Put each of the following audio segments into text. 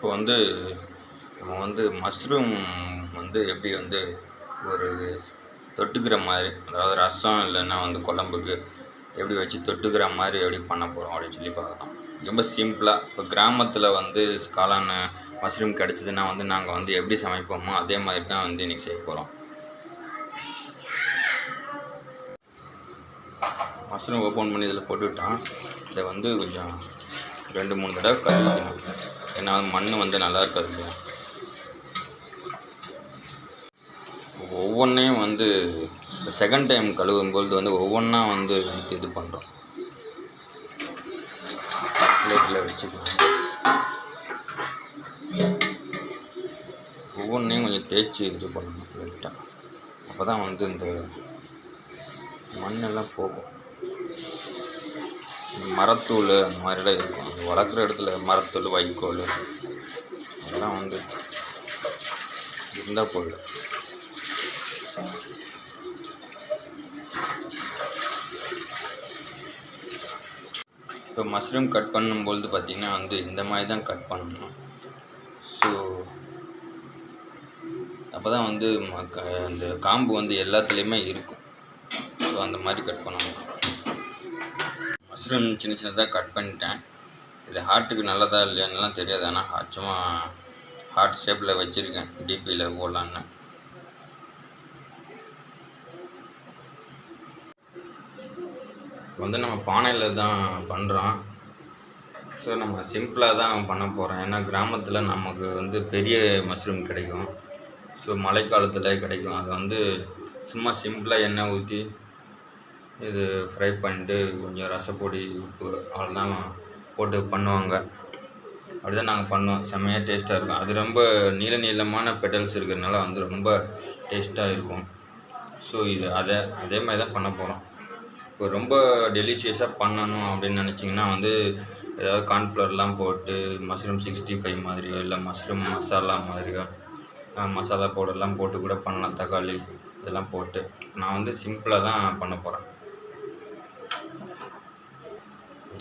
இப்போ வந்து நம்ம வந்து மஷ்ரூம் வந்து எப்படி வந்து ஒரு தொட்டுக்கிற மாதிரி, அதாவது ரசம் இல்லைன்னா வந்து குழம்புக்கு எப்படி வச்சு தொட்டுக்கிற மாதிரி எப்படி பண்ண போகிறோம் அப்படின்னு சொல்லி பார்க்கலாம். ரொம்ப சிம்பிளாக இப்போ கிராமத்தில் வந்து காளான மஷ்ரூம் கிடச்சிதுன்னா வந்து நாங்கள் வந்து எப்படி சமைப்போமோ அதே மாதிரி தான் வந்து இன்றைக்கி செய்ய போகிறோம். மஷ்ரூம் ஓப்பன் பண்ணி இதில் போட்டுவிட்டான். இதை வந்து கொஞ்சம் 2-3 தடவை கழுவிக்கணும், ஏன்னா மண் வந்து நல்லா இருக்காது இல்லையா. ஒவ்வொன்றையும் வந்து செகண்ட் டைம் கழுவும்பொழுது வந்து ஒவ்வொன்றா வந்து இது பண்ணுறோம். பிளேட்டில் வச்சுக்கலாம். ஒவ்வொன்றையும் கொஞ்சம் தேய்ச்சி இது பண்ணணும் லைட்டாக. அப்போ தான் வந்து இந்த மண்ணெல்லாம் போகும். மரத்தூள் அந்த மாதிரிலாம் இருக்கும். அது வளர்க்குற இடத்துல மரத்தூள், வைக்கோல் அதெல்லாம் வந்து இருந்தால் போதும். இப்போ மஷ்ரூம் கட் பண்ணும்பொழுது பார்த்திங்கன்னா வந்து இந்த மாதிரி தான் கட் பண்ணணும். ஸோ அப்போ தான் வந்து அந்த காம்பு வந்து எல்லாத்துலேயுமே இருக்கும். ஸோ அந்த மாதிரி கட் பண்ணணும். மஷ்ரூம் சின்ன சின்னதாக கட் பண்ணிட்டேன். இது ஹார்ட்டுக்கு நல்லதா இல்லையான்னுலாம் தெரியாது, ஆனால் சும்மா ஹார்ட் ஷேப்பில் வச்சுருக்கேன் டிபியில் போடலான்னு. வந்து நம்ம பானையில் தான் பண்ணுறோம். ஸோ நம்ம சிம்பிளாக தான் பண்ண போகிறோம். ஏன்னா கிராமத்தில் நமக்கு வந்து பெரிய மஷ்ரூம் கிடைக்கும். ஸோ மழைக்காலத்தில் கிடைக்கும். அது வந்து சும்மா சிம்பிளாக எண்ணெய் ஊற்றி இது ஃப்ரை பண்ணிட்டு கொஞ்சம் ரசப்பொடி, உப்பு அவ்வளோதான் போட்டு பண்ணுவாங்க. அப்படி தான் நாங்கள் பண்ணுவோம். செம்மையாக டேஸ்ட்டாக இருக்கும். அது ரொம்ப நீளமான பெட்டல்ஸ் இருக்கிறதுனால வந்து ரொம்ப டேஸ்ட்டாக இருக்கும். ஸோ இது அதே மாதிரி தான் பண்ண போகிறோம். இப்போ ரொம்ப டெலிஷியஸாக பண்ணணும் அப்படின்னு நினச்சிங்கன்னா வந்து ஏதாவது கார்ன்ஃப்ளவர்லாம் போட்டு மஷ்ரூம் 65 மாதிரியோ இல்லை மஷ்ரூம் மசாலா மாதிரியோ மசாலா பவுடர்லாம் போட்டு கூட பண்ணலாம். தக்காளி இதெல்லாம் போட்டு. நான் வந்து சிம்பிளாக தான் பண்ண போகிறேன்.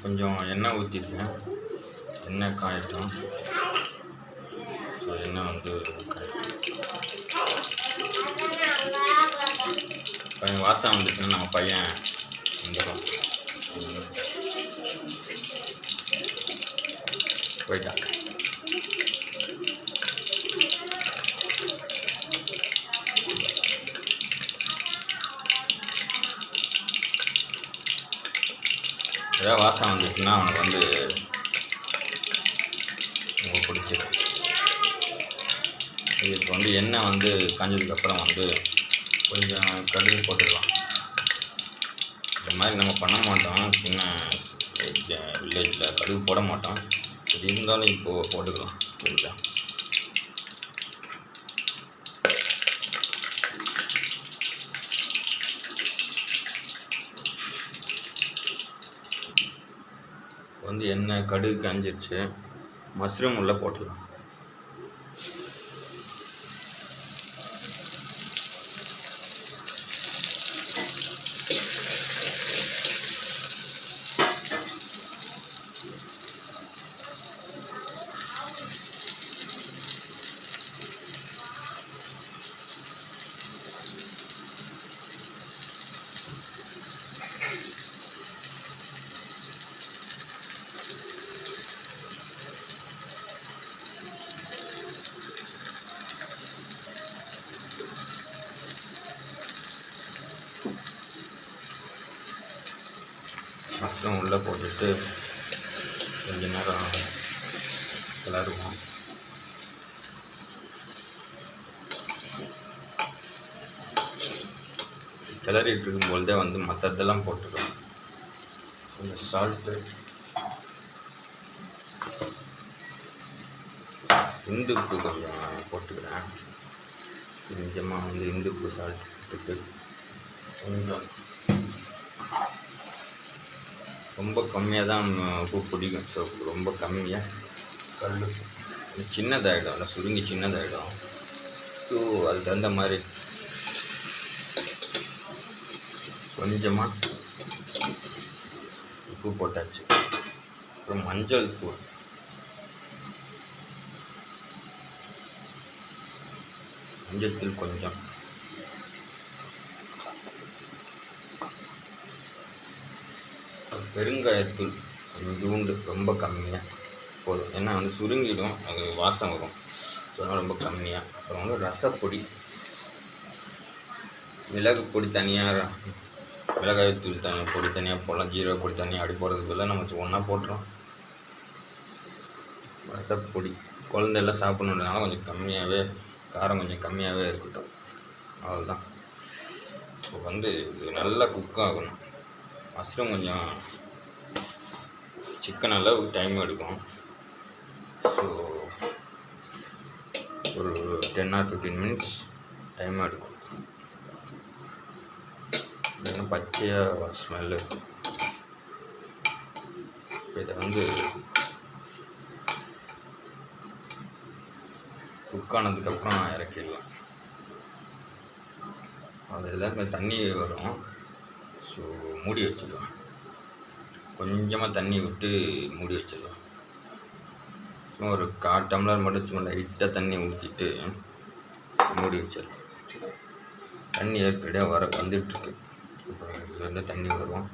கொஞ்சம் எண்ணெய் ஊற்றிருக்கேன். எண்ணெய் காயட்டும். ஸோ எண்ணெய் வந்து கொஞ்சம் வாசம் வந்துச்சுன்னா நம்ம பையன் வந்துடும். போயிட்டான். ஏதாவது வாசம் வந்துச்சுன்னா அவனுக்கு வந்து ரொம்ப பிடிச்சிடும். இதுக்கு வந்து எண்ணெய் வந்து காஞ்சதுக்கப்புறம் வந்து கொஞ்சம் கடுகு போட்டுடலாம். இந்த மாதிரி நம்ம பண்ண மாட்டோம். சின்ன வில்லேஜில் கடுகு போட மாட்டோம். இது இருந்தாலும் இப்போது போட்டுக்கலாம் கொஞ்சம். வந்து எண்ணெய் கடுகு காஞ்சிருச்சு. மஷ்ரூம் உள்ளே போட்டுடலாம். மஷ்ரூம் உள்ளே போட்டுட்டு கொஞ்ச நேரம் கிளறுவோம். கிளறிட்டு இருக்கும்பொழுதே வந்து மற்றதெல்லாம் போட்டுக்கலாம். கொஞ்சம் சால்ட்டு, இந்துப்பு கொஞ்சம் போட்டுக்கிறேன். கொஞ்சமாக வந்து இந்துப்பு சால்ட் போட்டு கொஞ்சம் ரொம்ப கம்மியாக தான் உப்பு பிடிக்கும். ஸோ ரொம்ப கம்மியாக கல் சின்னதாகிடும், இல்லை சுருங்கி சின்னதாகிடும். ஸோ அதுக்கு தகுந்த மாதிரி கொஞ்சமாக உப்பு போட்டாச்சு. அப்புறம் மஞ்சள் தூள் மஞ்சத்தூள் கொஞ்சம், பெருங்காயத்தூள் கொஞ்சோண்டு, ரொம்ப கம்மியாக போதும். ஏன்னா வந்து சுருங்கிடும், அது வாசம் வரும். அதனால் ரொம்ப கம்மியாக. அப்புறம் வந்து ரசப்பொடி, மிளகு பொடி தனியாக, மிளகாய்த்தூள் பொடி தனியாக போடலாம், ஜீரக பொடி தனியாக அப்படி போடுறதுக்கு பதிலாக நம்ம ஒன்றா போட்டுரும். ரசப்பொடி குழந்தையெல்லாம் சாப்பிட்ணுன்றதுனால கொஞ்சம் கம்மியாகவே, காரம் கொஞ்சம் கம்மியாகவே இருக்கட்டும், அவ்வளோதான். இப்போ வந்து இது நல்லா குக் ஆகணும். மஷ்ரூம் கொஞ்சம் சிக்கன் அளவுக்கு டைம் எடுக்கும். ஸோ ஒரு 10 or 15 minutes டைம் எடுக்கும். இல்லைன்னா பச்சையாக ஸ்மெல்லு. இதை வந்து குக் ஆனதுக்கப்புறம் இறக்கிடலாம். அதில் தண்ணி வரும். ஸோ மூடி வச்சிடலாம். கொஞ்சமாக தண்ணி விட்டு மூடி வச்சிடலாம். சும்மா ஒரு 1/4 டம்ளர் மட்டும் சும்மா லைட்டாக தண்ணி ஊற்றிட்டு மூடி வச்சிடலாம். தண்ணி ஏற்கனவே வந்துட்டுருக்கு. இப்போ இதுலேருந்து தண்ணி வரும்.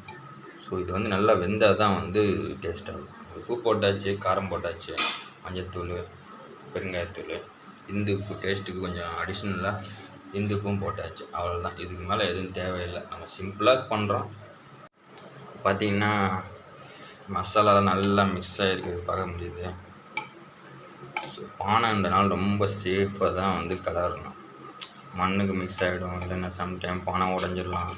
ஸோ இது வந்து நல்லா வெந்தால் தான் வந்து டேஸ்ட் ஆகும். உப்பு போட்டாச்சு, காரம் போட்டாச்சு, மஞ்சத்தூள், பெருங்காயத்தூள், இந்து உப்பு டேஸ்ட்டுக்கு கொஞ்சம் அடிஷ்னலாக இந்து உப்பும் போட்டாச்சு. அவ்வளோதான். இதுக்கு மேலே எதுவும் தேவையில்லை. நம்ம சிம்பிளாக பண்ணுறோம். பார்த்திங்கன்னா மசாலாலாம் நல்லா மிக்ஸ் ஆகிருக்குது, பார்க்க முடியுது. ஸோ பானைன்றனால ரொம்ப சேஃபாக தான் வந்து கலரணும். மண்ணுக்கு மிக்ஸ் ஆகிடும், இல்லைன்னா சம்டைம் பானை உடஞ்சிடலாம்.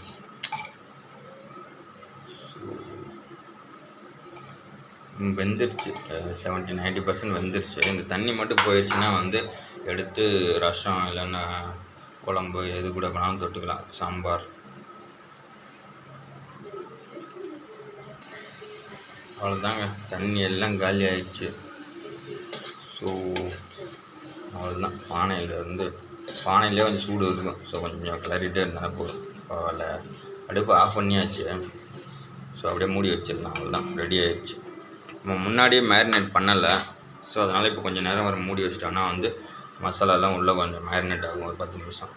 வெந்துருச்சு, 70-90% வெந்துருச்சு. இந்த தண்ணி மட்டும் போயிடுச்சுன்னா வந்து எடுத்து ரசம் இல்லைன்னா குழம்பு எது கூட வேணாலும் தொட்டுக்கலாம், சாம்பார். அவ்வளோதாங்க, தண்ணி எல்லாம் காலி ஆயிடுச்சு. ஸோ அவ்வளோதான். பானையிலே கொஞ்சம் சூடு இருக்கும். ஸோ கொஞ்சம் கிளறிட்டே இருந்தாலும் போதும், பரவாயில்ல. அடுப்பு ஆஃப் பண்ணியாச்சு. ஸோ அப்படியே மூடி வச்சிடலாம். அவ்வளோதான், ரெடி ஆகிடுச்சு. நம்ம முன்னாடியே மேரினேட் பண்ணலை. ஸோ அதனால் இப்போ கொஞ்சம் நேரம் வர மூடி வச்சிட்டோன்னா வந்து மசாலாலாம் உள்ளே கொஞ்சம் மேரினேட் ஆகும், ஒரு 10 நிமிஷம்.